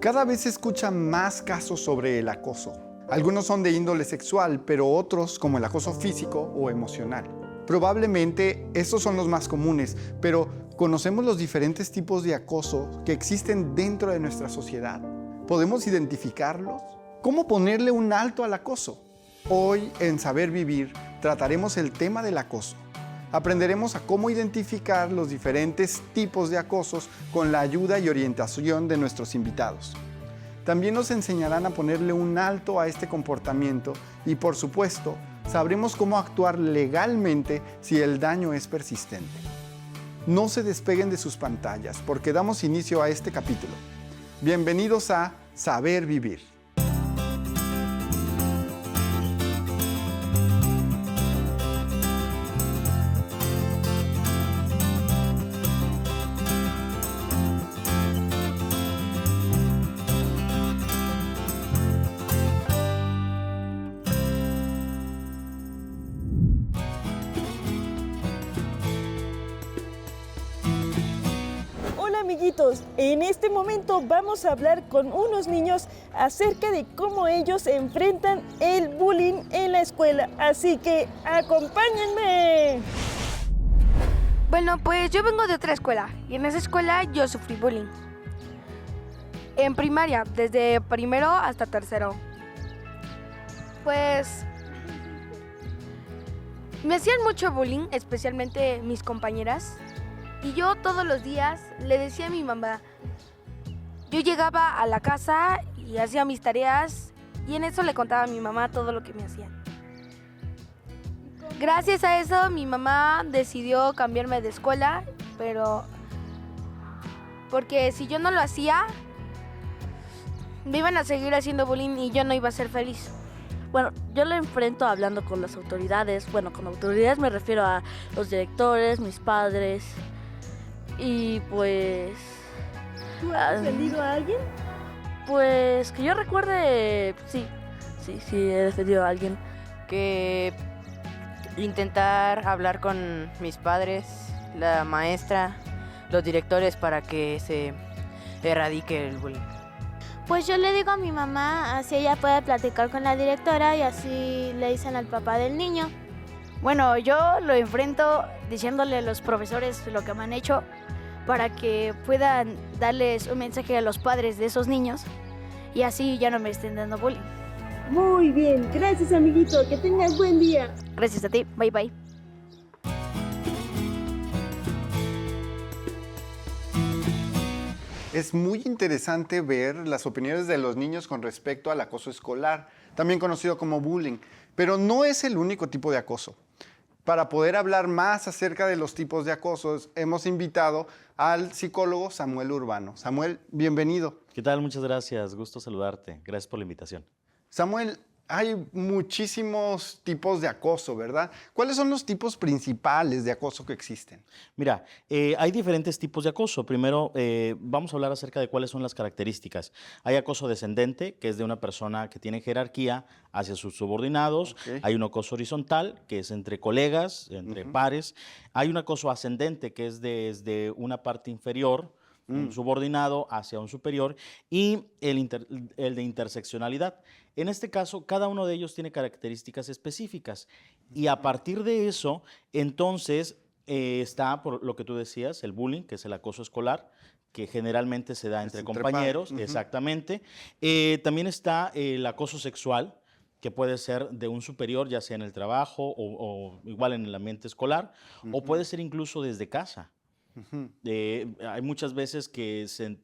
Cada vez se escuchan más casos sobre el acoso. Algunos son de índole sexual, pero otros como el acoso físico o emocional. Probablemente estos son los más comunes, pero ¿conocemos los diferentes tipos de acoso que existen dentro de nuestra sociedad? ¿Podemos identificarlos? ¿Cómo ponerle un alto al acoso? Hoy en Saber Vivir trataremos el tema del acoso. Aprenderemos a cómo identificar los diferentes tipos de acosos con la ayuda y orientación de nuestros invitados. También nos enseñarán a ponerle un alto a este comportamiento y, por supuesto, sabremos cómo actuar legalmente si el daño es persistente. No se despeguen de sus pantallas porque damos inicio a este capítulo. Bienvenidos a Saber Vivir. Amiguitos, en este momento vamos a hablar con unos niños acerca de cómo ellos enfrentan el bullying en la escuela, así que acompáñenme. Bueno, pues yo vengo de otra escuela y en esa escuela yo sufrí bullying. En primaria, desde primero hasta tercero. Pues me hacían mucho bullying, especialmente mis compañeras. Y yo todos los días le decía a mi mamá, yo llegaba a la casa y hacía mis tareas y en eso le contaba a mi mamá todo lo que me hacían. Gracias a eso mi mamá decidió cambiarme de escuela, pero porque si yo no lo hacía, me iban a seguir haciendo bullying y yo no iba a ser feliz. Bueno, yo lo enfrento hablando con las autoridades. Bueno, con autoridades me refiero a los directores, mis padres. Y pues... ¿Tú has defendido a alguien? Pues que yo recuerde, sí, he defendido a alguien. Que intentar hablar con mis padres, la maestra, los directores para que se erradique el bullying. Pues yo le digo a mi mamá, así ella puede platicar con la directora y así le dicen al papá del niño. Bueno, yo lo enfrento diciéndole a los profesores lo que me han hecho para que puedan darles un mensaje a los padres de esos niños y así ya no me estén dando bullying. Muy bien, gracias amiguito, que tengas buen día. Gracias a ti, bye bye. Es muy interesante ver las opiniones de los niños con respecto al acoso escolar, también conocido como bullying, pero no es el único tipo de acoso. Para poder hablar más acerca de los tipos de acosos, hemos invitado al psicólogo Samuel Urbano. Samuel, bienvenido. ¿Qué tal? Muchas gracias. Gusto saludarte. Gracias por la invitación. Samuel, hay muchísimos tipos de acoso, ¿verdad? ¿Cuáles son los tipos principales de acoso que existen? Mira, hay diferentes tipos de acoso. Primero, vamos a hablar acerca de cuáles son las características. Hay acoso descendente, que es de una persona que tiene jerarquía hacia sus subordinados. Okay. Hay un acoso horizontal, que es entre colegas, entre pares. Hay un acoso ascendente, que es desde una parte inferior, un subordinado hacia un superior, y el de interseccionalidad. En este caso, cada uno de ellos tiene características específicas y a partir de eso, entonces, está, por lo que tú decías, el bullying, que es el acoso escolar, que generalmente se da entre compañeros, exactamente. También está el acoso sexual, que puede ser de un superior, ya sea en el trabajo o igual en el ambiente escolar, o puede ser incluso desde casa. Hay muchas veces que se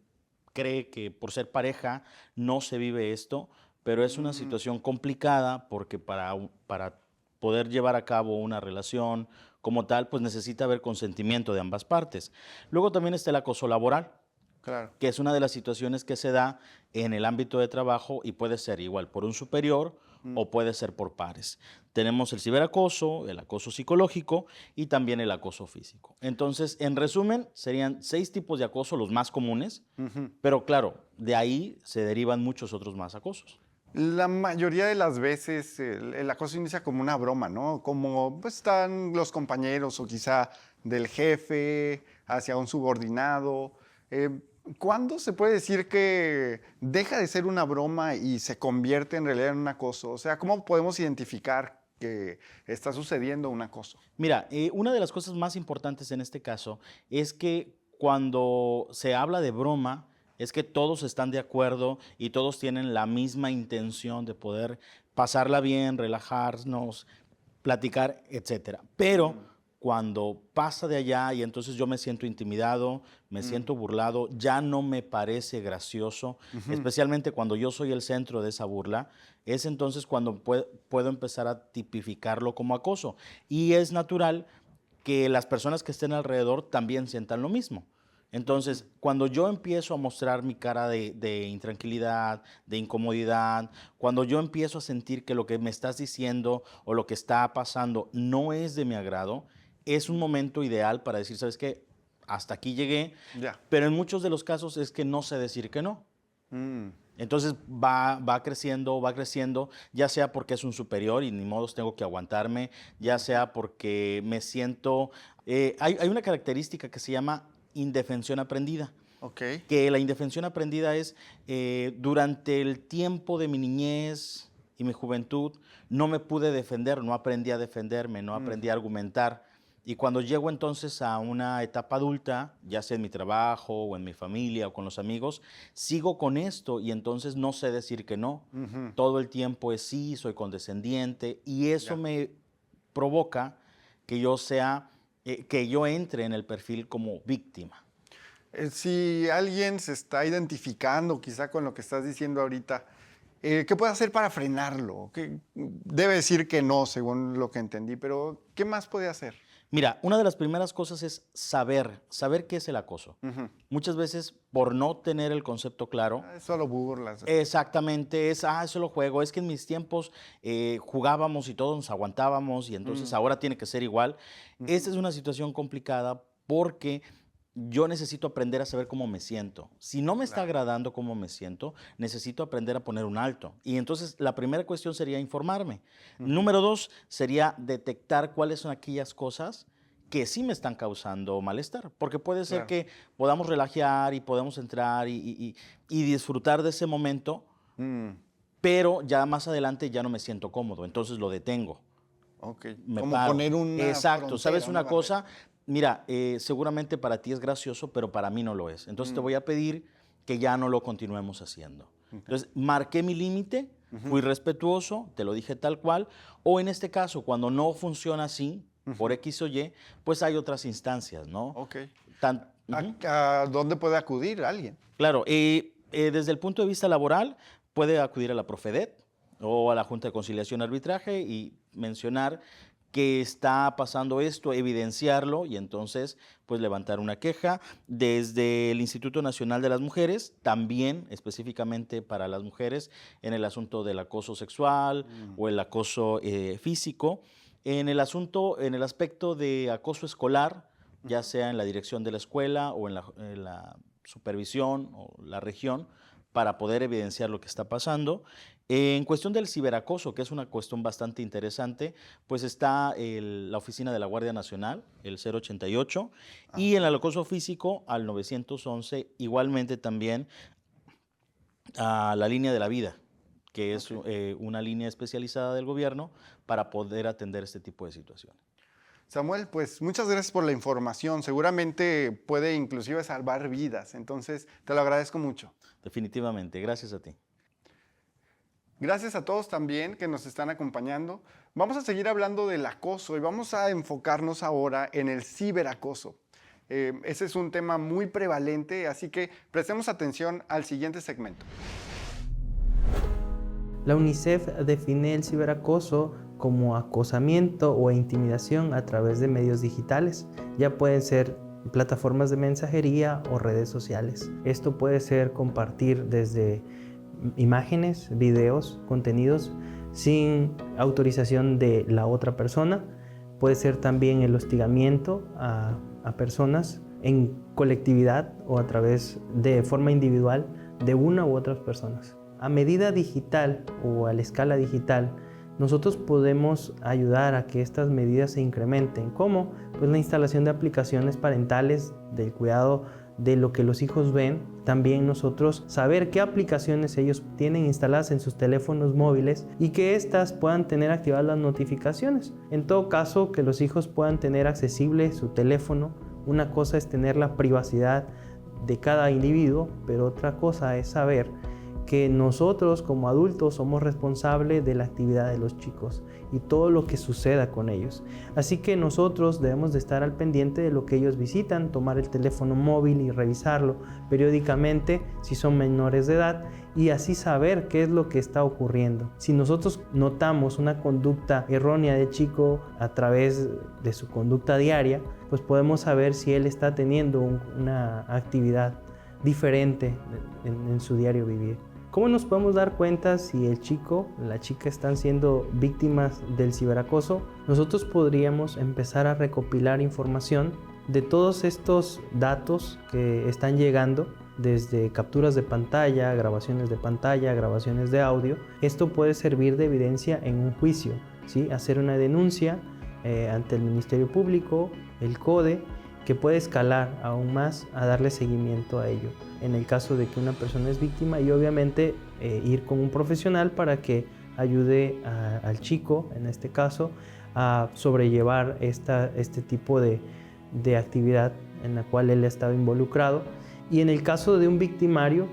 cree que por ser pareja no se vive esto, pero es una situación complicada porque para poder llevar a cabo una relación como tal, pues necesita haber consentimiento de ambas partes. Luego también está el acoso laboral, claro, que es una de las situaciones que se da en el ámbito de trabajo y puede ser igual por un superior o puede ser por pares. Tenemos el ciberacoso, el acoso psicológico y también el acoso físico. Entonces, en resumen, serían 6 tipos de acoso, los más comunes, pero claro, de ahí se derivan muchos otros más acosos. La mayoría de las veces el acoso inicia como una broma, ¿no? Como pues, están los compañeros o quizá del jefe hacia un subordinado. ¿Cuándo se puede decir que deja de ser una broma y se convierte en realidad en un acoso? O sea, ¿cómo podemos identificar que está sucediendo un acoso? Mira, una de las cosas más importantes en este caso es que cuando se habla de broma, es que todos están de acuerdo y todos tienen la misma intención de poder pasarla bien, relajarnos, platicar, etcétera. Pero cuando pasa de allá y entonces yo me siento intimidado, me siento burlado, ya no me parece gracioso, especialmente cuando yo soy el centro de esa burla, es entonces cuando puedo empezar a tipificarlo como acoso. Y es natural que las personas que estén alrededor también sientan lo mismo. Entonces, cuando yo empiezo a mostrar mi cara de intranquilidad, de incomodidad, cuando yo empiezo a sentir que lo que me estás diciendo o lo que está pasando no es de mi agrado, es un momento ideal para decir, ¿sabes qué? Hasta aquí llegué, pero en muchos de los casos es que no sé decir que no. Entonces va creciendo, ya sea porque es un superior y ni modos tengo que aguantarme, ya sea porque me siento... hay una característica que se llama indefensión aprendida. Okay. Que la indefensión aprendida es durante el tiempo de mi niñez y mi juventud no me pude defender, no aprendí a defenderme, no aprendí a argumentar. Y cuando llego entonces a una etapa adulta, ya sea en mi trabajo o en mi familia o con los amigos, sigo con esto y entonces no sé decir que no. Todo el tiempo es sí, soy condescendiente y eso me provoca que yo que yo entre en el perfil como víctima. Si alguien se está identificando quizá con lo que estás diciendo ahorita, ¿qué puede hacer para frenarlo? Debe decir que no, según lo que entendí, pero ¿qué más puede hacer? Mira, una de las primeras cosas es saber qué es el acoso. Muchas veces, por no tener el concepto claro... Es solo burlas. Exactamente, es solo juego. Es que en mis tiempos jugábamos y todos nos aguantábamos y entonces ahora tiene que ser igual. Esta es una situación complicada porque yo necesito aprender a saber cómo me siento. Si no me está agradando cómo me siento, necesito aprender a poner un alto. Y entonces la primera cuestión sería informarme. Número 2 sería detectar cuáles son aquellas cosas que sí me están causando malestar. Porque puede ser que podamos relajar y podemos entrar y disfrutar de ese momento, pero ya más adelante ya no me siento cómodo, entonces lo detengo. Okay. Me Como paro. poner una Exacto, frontera, ¿sabes una barrera? cosa? Mira, seguramente para ti es gracioso, pero para mí no lo es. Entonces te voy a pedir que ya no lo continuemos haciendo. Entonces, marqué mi límite, fui respetuoso, te lo dije tal cual, o en este caso, cuando no funciona así, por X o Y, pues hay otras instancias, ¿no? Ok. Tan- ¿A dónde puede acudir alguien? Claro, desde el punto de vista laboral, puede acudir a la Profedet o a la Junta de Conciliación y Arbitraje y mencionar que está pasando esto, evidenciarlo y entonces pues levantar una queja. Desde el Instituto Nacional de las Mujeres, también específicamente para las mujeres en el asunto del acoso sexual o el acoso físico. En el aspecto de acoso escolar, ya sea en la dirección de la escuela o en la supervisión o la región, para poder evidenciar lo que está pasando. En cuestión del ciberacoso, que es una cuestión bastante interesante, pues está la oficina de la Guardia Nacional, el 088, y en el acoso físico al 911, igualmente también a la línea de la vida, que es una línea especializada del gobierno para poder atender este tipo de situaciones. Samuel, pues muchas gracias por la información. Seguramente puede inclusive salvar vidas, entonces te lo agradezco mucho. Definitivamente, gracias a ti. Gracias a todos también que nos están acompañando. Vamos a seguir hablando del acoso y vamos a enfocarnos ahora en el ciberacoso. Ese es un tema muy prevalente, así que prestemos atención al siguiente segmento. La UNICEF define el ciberacoso como acosamiento o intimidación a través de medios digitales. Ya pueden ser plataformas de mensajería o redes sociales. Esto puede ser compartir desde imágenes, videos, contenidos sin autorización de la otra persona. Puede ser también el hostigamiento a personas en colectividad o a través de forma individual de una u otras personas. A medida digital o a la escala digital, nosotros podemos ayudar a que estas medidas se incrementen. ¿Cómo? Pues la instalación de aplicaciones parentales del cuidado de lo que los hijos ven, también nosotros saber qué aplicaciones ellos tienen instaladas en sus teléfonos móviles y que éstas puedan tener activadas las notificaciones. En todo caso, que los hijos puedan tener accesible su teléfono. Una cosa es tener la privacidad de cada individuo, pero otra cosa es saber que nosotros como adultos somos responsables de la actividad de los chicos y todo lo que suceda con ellos. Así que nosotros debemos de estar al pendiente de lo que ellos visitan, tomar el teléfono móvil y revisarlo periódicamente si son menores de edad y así saber qué es lo que está ocurriendo. Si nosotros notamos una conducta errónea del chico a través de su conducta diaria, pues podemos saber si él está teniendo una actividad diferente en su diario vivir. ¿Cómo nos podemos dar cuenta si el chico, la chica están siendo víctimas del ciberacoso? Nosotros podríamos empezar a recopilar información de todos estos datos que están llegando, desde capturas de pantalla, grabaciones de audio. Esto puede servir de evidencia en un juicio, ¿sí? Hacer una denuncia ante el Ministerio Público, el CODE, que puede escalar aún más a darle seguimiento a ello en el caso de que una persona es víctima y obviamente ir con un profesional para que ayude al chico, en este caso, a sobrellevar este tipo de actividad en la cual él ha estado involucrado. Y en el caso de un victimario,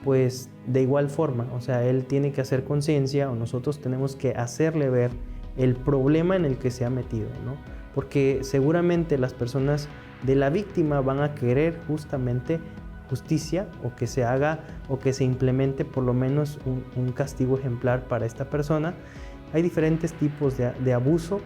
pues de igual forma, o sea, él tiene que hacer conciencia o nosotros tenemos que hacerle ver el problema en el que se ha metido, ¿no? Porque seguramente las personas de la víctima van a querer justamente justicia o que se haga o que se implemente por lo menos un castigo ejemplar para esta persona. Hay diferentes tipos de abuso,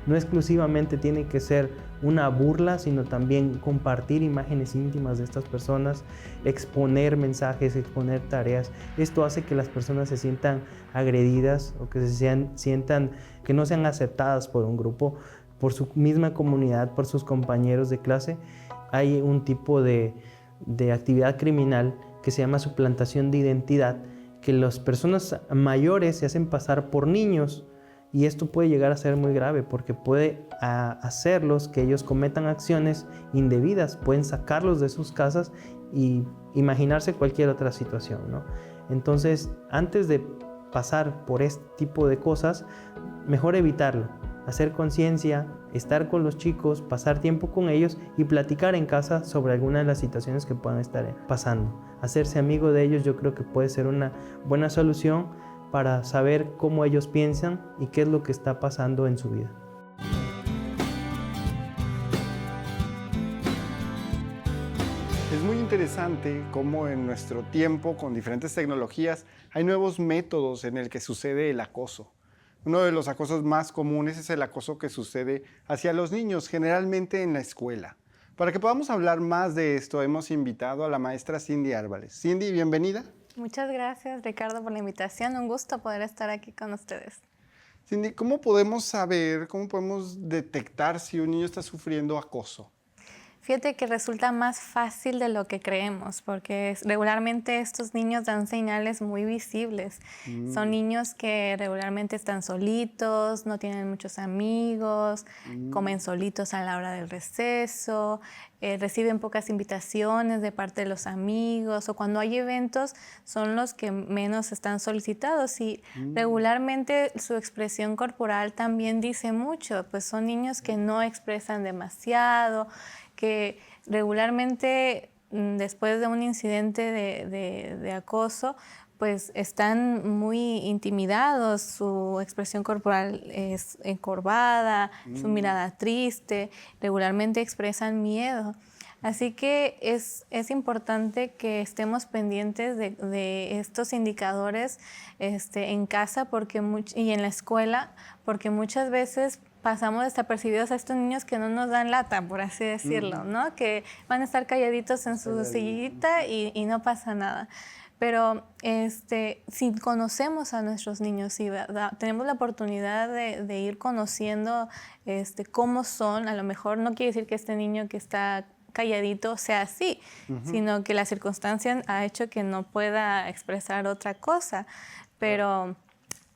no exclusivamente tiene que ser una burla, sino también compartir imágenes íntimas de estas personas, exponer mensajes, exponer tareas. Esto hace que las personas se sientan agredidas o que sientan que no sean aceptadas por un grupo, por su misma comunidad, por sus compañeros de clase. Hay un tipo de actividad criminal que se llama suplantación de identidad, que las personas mayores se hacen pasar por niños y esto puede llegar a ser muy grave porque puede hacerlos que ellos cometan acciones indebidas, pueden sacarlos de sus casas y imaginarse cualquier otra situación, ¿no? Entonces, antes de pasar por este tipo de cosas, mejor evitarlo. Hacer conciencia, estar con los chicos, pasar tiempo con ellos y platicar en casa sobre algunas de las situaciones que puedan estar pasando. Hacerse amigo de ellos yo creo que puede ser una buena solución para saber cómo ellos piensan y qué es lo que está pasando en su vida. Es muy interesante cómo en nuestro tiempo, con diferentes tecnologías, hay nuevos métodos en el que sucede el acoso. Uno de los acosos más comunes es el acoso que sucede hacia los niños, generalmente en la escuela. Para que podamos hablar más de esto, hemos invitado a la maestra Cindy Árvales. Cindy, bienvenida. Muchas gracias, Ricardo, por la invitación. Un gusto poder estar aquí con ustedes. Cindy, ¿cómo podemos saber, cómo podemos detectar si un niño está sufriendo acoso? Fíjate que resulta más fácil de lo que creemos, porque regularmente estos niños dan señales muy visibles. Son niños que regularmente están solitos, no tienen muchos amigos, comen solitos a la hora del receso, reciben pocas invitaciones de parte de los amigos, o cuando hay eventos son los que menos están solicitados y regularmente su expresión corporal también dice mucho, pues son niños que no expresan demasiado, que regularmente después de un incidente de acoso, pues están muy intimidados, su expresión corporal es encorvada, su mirada triste, regularmente expresan miedo. Así que es importante que estemos pendientes de estos indicadores en casa y en la escuela, porque muchas veces pasamos desapercibidos a estos niños que no nos dan lata, por así decirlo, ¿no? Que van a estar calladitos en su sillita y no pasa nada. Pero si conocemos a nuestros niños, si tenemos la oportunidad de ir conociendo cómo son, a lo mejor no quiere decir que este niño que está calladito sea así, sino que la circunstancia ha hecho que no pueda expresar otra cosa, pero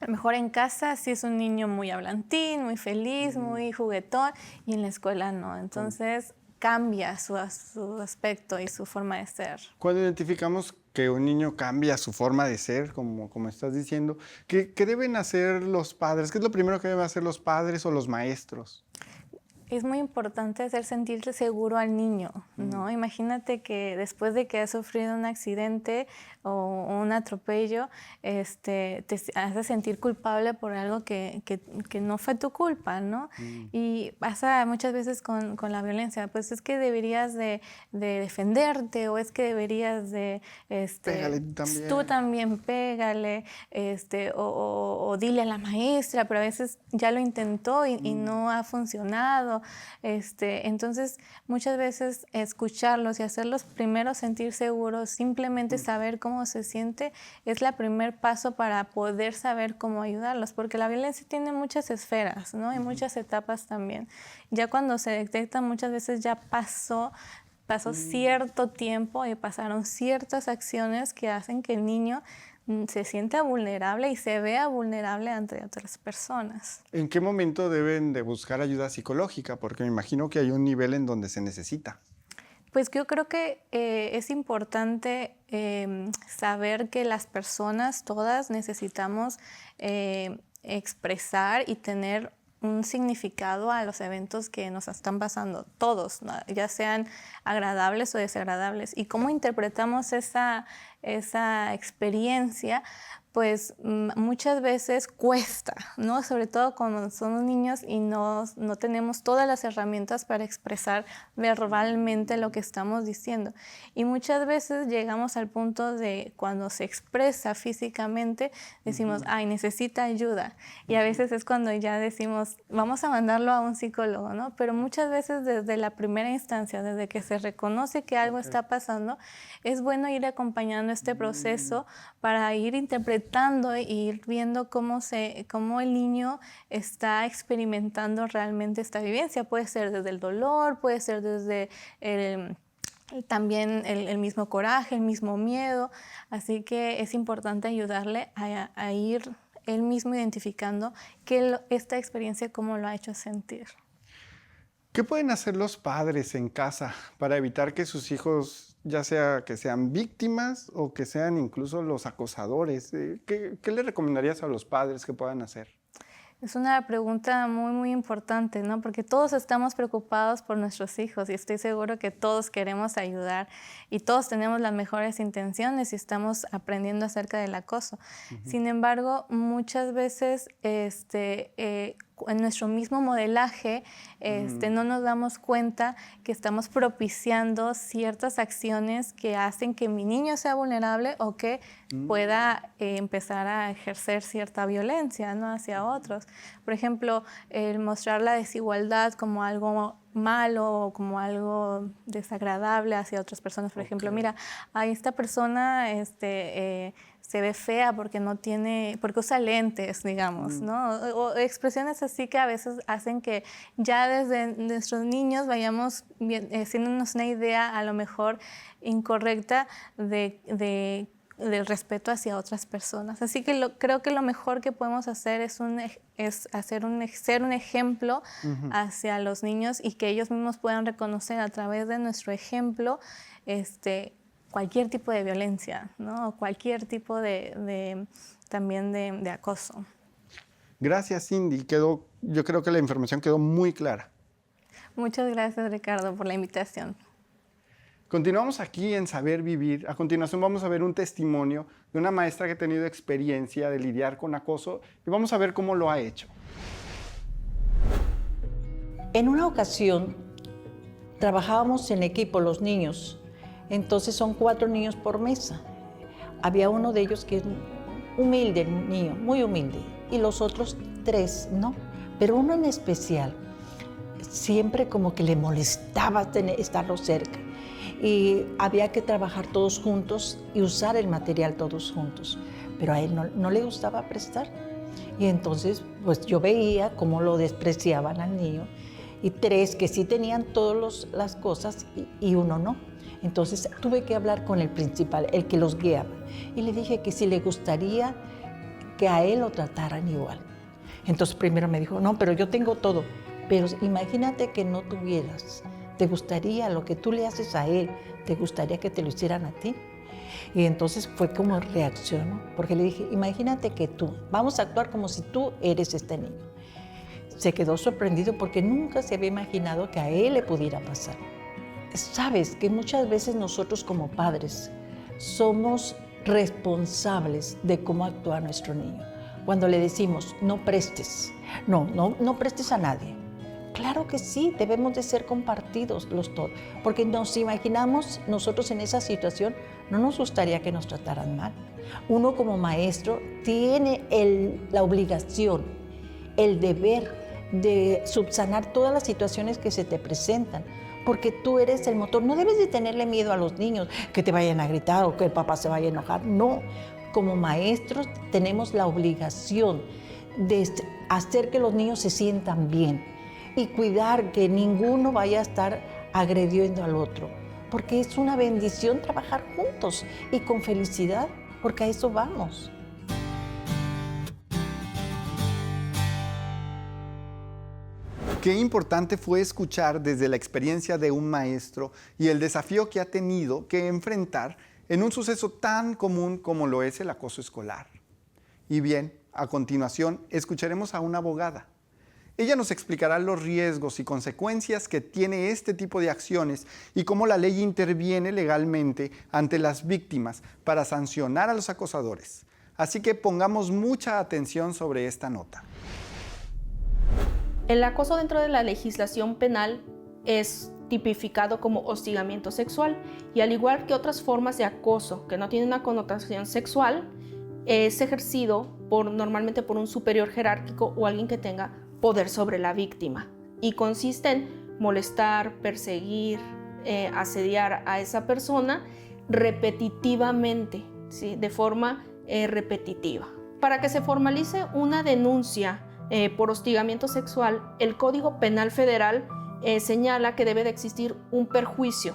a lo mejor en casa sí es un niño muy hablantín, muy feliz, muy juguetón, y en la escuela no. Entonces, cambia su aspecto y su forma de ser. Cuando identificamos que un niño cambia su forma de ser, como estás diciendo, ¿qué deben hacer los padres? ¿Qué es lo primero que deben hacer los padres o los maestros? Es muy importante hacer sentirse seguro al niño, ¿no? Imagínate que después de que has sufrido un accidente o un atropello, te hace sentir culpable por algo que no fue tu culpa, ¿no? Y pasa muchas veces con la violencia, pues es que deberías de defenderte, o es que deberías de... Pégale también. Tú también pégale, o dile a la maestra, pero a veces ya lo intentó y no ha funcionado. Entonces, muchas veces escucharlos y hacerlos primero sentir seguros, simplemente saber cómo se siente, es el primer paso para poder saber cómo ayudarlos, porque la violencia tiene muchas esferas, ¿no? Y muchas etapas también. Ya cuando se detecta, muchas veces ya pasó cierto tiempo y pasaron ciertas acciones que hacen que el niño se sienta vulnerable y se vea vulnerable ante otras personas. ¿En qué momento deben de buscar ayuda psicológica? Porque me imagino que hay un nivel en donde se necesita. Pues yo creo que es importante saber que las personas todas necesitamos expresar y tener un significado a los eventos que nos están pasando, todos, ¿no? Ya sean agradables o desagradables. Y cómo interpretamos esa experiencia, pues muchas veces cuesta, ¿no? Sobre todo cuando somos niños y no tenemos todas las herramientas para expresar verbalmente lo que estamos diciendo. Y muchas veces llegamos al punto de cuando se expresa físicamente, decimos, ay, necesita ayuda. Y a veces es cuando ya decimos, vamos a mandarlo a un psicólogo, ¿no? Pero muchas veces desde la primera instancia, desde que se reconoce que algo está pasando, es bueno ir acompañando este proceso para ir interpretando e ir viendo cómo el niño está experimentando realmente esta vivencia. Puede ser desde el dolor, puede ser desde también el mismo coraje, el mismo miedo. Así que es importante ayudarle a ir él mismo identificando esta experiencia cómo lo ha hecho sentir. ¿Qué pueden hacer los padres en casa para evitar que sus hijos, ya sea que sean víctimas o que sean incluso los acosadores? ¿Qué le recomendarías a los padres que puedan hacer? Es una pregunta muy, muy importante, ¿no? Porque todos estamos preocupados por nuestros hijos y estoy seguro que todos queremos ayudar y todos tenemos las mejores intenciones y estamos aprendiendo acerca del acoso. Sin embargo, muchas veces en nuestro mismo modelaje no nos damos cuenta que estamos propiciando ciertas acciones que hacen que mi niño sea vulnerable o que pueda empezar a ejercer cierta violencia, ¿no? Hacia otros. Por ejemplo, el mostrar la desigualdad como algo malo o como algo desagradable hacia otras personas. Por ejemplo, mira, a esta persona se ve fea porque usa lentes, digamos, ¿no? O expresiones así que a veces hacen que ya desde nuestros niños vayamos haciéndonos una idea a lo mejor incorrecta del respeto hacia otras personas. Así que creo que lo mejor que podemos hacer es ser un ejemplo hacia los niños y que ellos mismos puedan reconocer a través de nuestro ejemplo cualquier tipo de violencia, ¿no? O cualquier tipo también de acoso. Gracias, Cindy. Yo creo que la información quedó muy clara. Muchas gracias, Ricardo, por la invitación. Continuamos aquí en Saber Vivir. A continuación vamos a ver un testimonio de una maestra que ha tenido experiencia de lidiar con acoso y vamos a ver cómo lo ha hecho. En una ocasión trabajábamos en equipo los niños. Entonces son 4 niños por mesa. Había uno de ellos que es humilde, niño, muy humilde, y los otros 3 no. Pero uno en especial, siempre como que le molestaba estarlo cerca. Y había que trabajar todos juntos y usar el material todos juntos. Pero a él no le gustaba prestar. Y entonces pues yo veía cómo lo despreciaban al niño. Y 3 que sí tenían todas las cosas y uno no. Entonces tuve que hablar con el principal, el que los guiaba, y le dije que si le gustaría que a él lo trataran igual. Entonces primero me dijo, no, pero yo tengo todo. Pero imagínate que no tuvieras ¿Te gustaría lo que tú le haces a él? ¿Te gustaría que te lo hicieran a ti? Y entonces fue como reaccionó, porque le dije, imagínate que tú, vamos a actuar como si tú eres este niño. Se quedó sorprendido porque nunca se había imaginado que a él le pudiera pasar. Sabes que muchas veces nosotros como padres somos responsables de cómo actúa nuestro niño. Cuando le decimos, no prestes, no prestes a nadie. Claro que sí, debemos de ser compartidos los todos, porque nos imaginamos nosotros en esa situación, no nos gustaría que nos trataran mal. Uno como maestro tiene la obligación, el deber de subsanar todas las situaciones que se te presentan, porque tú eres el motor. No debes de tenerle miedo a los niños, que te vayan a gritar o que el papá se vaya a enojar. No, como maestros tenemos la obligación de hacer que los niños se sientan bien y cuidar que ninguno vaya a estar agrediendo al otro, porque es una bendición trabajar juntos y con felicidad, porque a eso vamos. Qué importante fue escuchar desde la experiencia de un maestro y el desafío que ha tenido que enfrentar en un suceso tan común como lo es el acoso escolar. Y bien, a continuación escucharemos a una abogada. Ella nos explicará los riesgos y consecuencias que tiene este tipo de acciones y cómo la ley interviene legalmente ante las víctimas para sancionar a los acosadores. Así que pongamos mucha atención sobre esta nota. El acoso dentro de la legislación penal es tipificado como hostigamiento sexual y al igual que otras formas de acoso que no tienen una connotación sexual, es ejercido normalmente por un superior jerárquico o alguien que tenga poder sobre la víctima y consiste en molestar, perseguir, asediar a esa persona repetitivamente, ¿sí? De forma repetitiva. Para que se formalice una denuncia por hostigamiento sexual, el Código Penal Federal señala que debe de existir un perjuicio,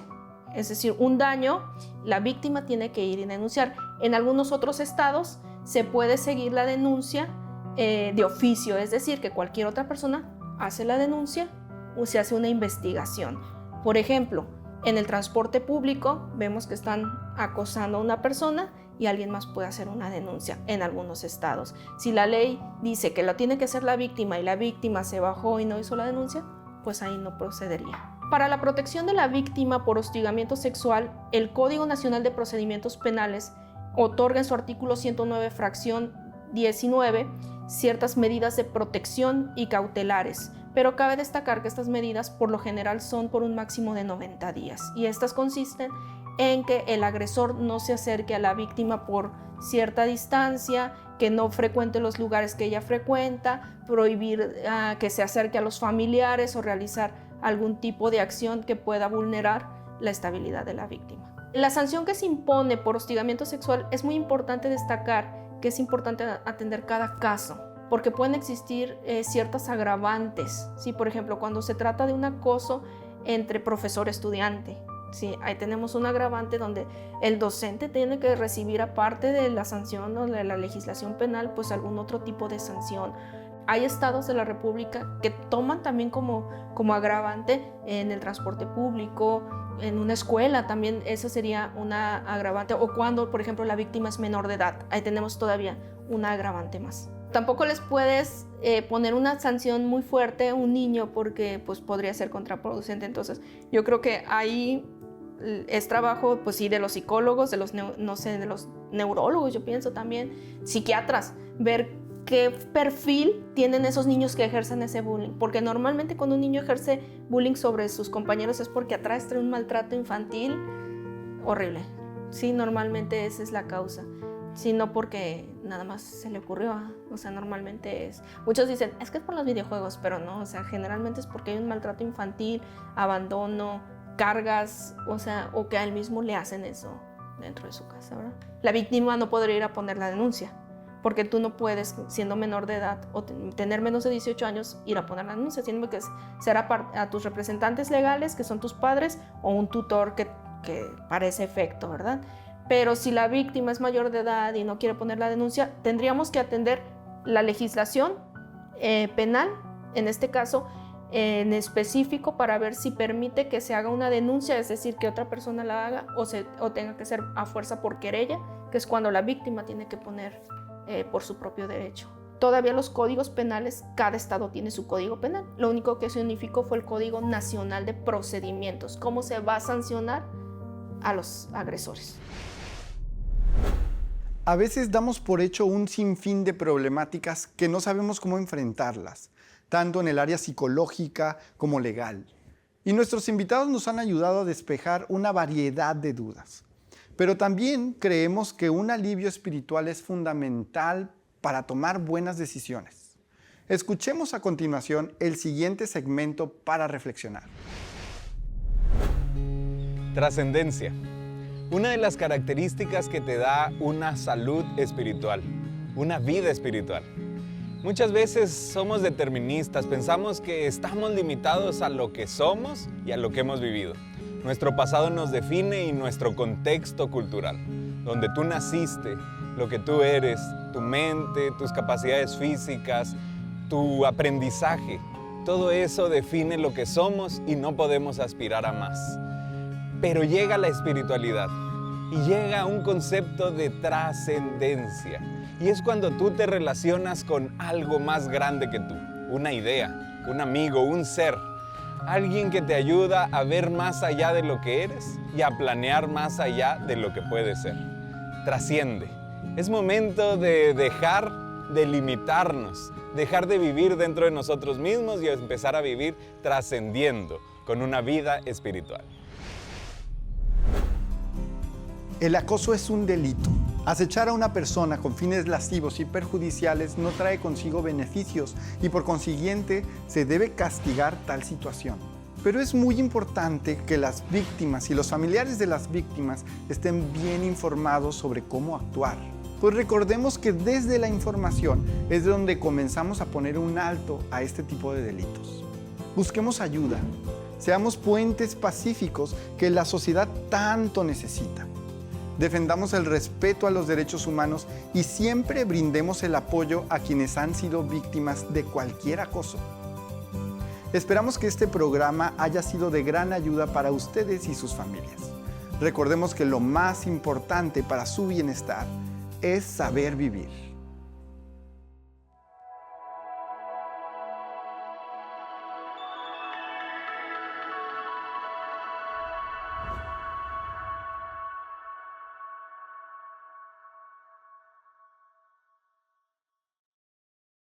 es decir, un daño. La víctima tiene que ir y denunciar. En algunos otros estados se puede seguir la denuncia de oficio, es decir, que cualquier otra persona hace la denuncia o se hace una investigación. Por ejemplo, en el transporte público vemos que están acosando a una persona y alguien más puede hacer una denuncia en algunos estados. Si la ley dice que lo tiene que hacer la víctima y la víctima se bajó y no hizo la denuncia, pues ahí no procedería. Para la protección de la víctima por hostigamiento sexual, el Código Nacional de Procedimientos Penales otorga en su artículo 109, fracción 19, ciertas medidas de protección y cautelares, pero cabe destacar que estas medidas por lo general son por un máximo de 90 días y estas consisten en que el agresor no se acerque a la víctima por cierta distancia, que no frecuente los lugares que ella frecuenta, prohibir que se acerque a los familiares o realizar algún tipo de acción que pueda vulnerar la estabilidad de la víctima. La sanción que se impone por hostigamiento sexual es muy importante destacar que es importante atender cada caso, porque pueden existir ciertas agravantes, ¿sí? Por ejemplo, cuando se trata de un acoso entre profesor-estudiante, ¿sí? Ahí tenemos un agravante donde el docente tiene que recibir, aparte de la sanción o de la legislación penal, pues algún otro tipo de sanción. Hay estados de la República que toman también como agravante en el transporte público, en una escuela también eso sería una agravante, o cuando, por ejemplo, la víctima es menor de edad, ahí tenemos todavía una agravante más. Tampoco les puedes poner una sanción muy fuerte a un niño porque pues, podría ser contraproducente. Entonces, yo creo que ahí es trabajo, pues sí, de los psicólogos, de los, de los neurólogos, yo pienso también, psiquiatras, ver qué perfil tienen esos niños que ejercen ese bullying. Porque normalmente cuando un niño ejerce bullying sobre sus compañeros es porque atrás trae un maltrato infantil horrible. Sí, normalmente esa es la causa. Sí, no porque nada más se le ocurrió. O sea, normalmente es... Muchos dicen, es que es por los videojuegos, pero no. O sea, generalmente es porque hay un maltrato infantil, abandono, cargas, o sea, o que a él mismo le hacen eso dentro de su casa, ¿verdad? La víctima no podría ir a poner la denuncia, porque tú no puedes, siendo menor de edad o tener menos de 18 años, ir a poner la denuncia, sino que será a tus representantes legales, que son tus padres, o un tutor que para ese efecto, ¿verdad? Pero si la víctima es mayor de edad y no quiere poner la denuncia, tendríamos que atender la legislación penal, en este caso, en específico para ver si permite que se haga una denuncia, es decir, que otra persona la haga o tenga que ser a fuerza por querella, que es cuando la víctima tiene que poner por su propio derecho. Todavía los códigos penales, cada estado tiene su código penal. Lo único que se unificó fue el Código Nacional de Procedimientos, cómo se va a sancionar a los agresores. A veces damos por hecho un sinfín de problemáticas que no sabemos cómo enfrentarlas, tanto en el área psicológica como legal. Y nuestros invitados nos han ayudado a despejar una variedad de dudas. Pero también creemos que un alivio espiritual es fundamental para tomar buenas decisiones. Escuchemos a continuación el siguiente segmento para reflexionar. Trascendencia. Una de las características que te da una salud espiritual, una vida espiritual. Muchas veces somos deterministas, pensamos que estamos limitados a lo que somos y a lo que hemos vivido. Nuestro pasado nos define y nuestro contexto cultural, donde tú naciste, lo que tú eres, tu mente, tus capacidades físicas, tu aprendizaje. Todo eso define lo que somos y no podemos aspirar a más. Pero llega la espiritualidad y llega un concepto de trascendencia. Y es cuando tú te relacionas con algo más grande que tú, una idea, un amigo, un ser. Alguien que te ayuda a ver más allá de lo que eres y a planear más allá de lo que puede ser. Trasciende. Es momento de dejar de limitarnos, dejar de vivir dentro de nosotros mismos y empezar a vivir trascendiendo con una vida espiritual. El acoso es un delito. Acechar a una persona con fines lascivos y perjudiciales no trae consigo beneficios y por consiguiente se debe castigar tal situación. Pero es muy importante que las víctimas y los familiares de las víctimas estén bien informados sobre cómo actuar. Pues recordemos que desde la información es donde comenzamos a poner un alto a este tipo de delitos. Busquemos ayuda. Seamos puentes pacíficos que la sociedad tanto necesita. Defendamos el respeto a los derechos humanos y siempre brindemos el apoyo a quienes han sido víctimas de cualquier acoso. Esperamos que este programa haya sido de gran ayuda para ustedes y sus familias. Recordemos que lo más importante para su bienestar es saber vivir.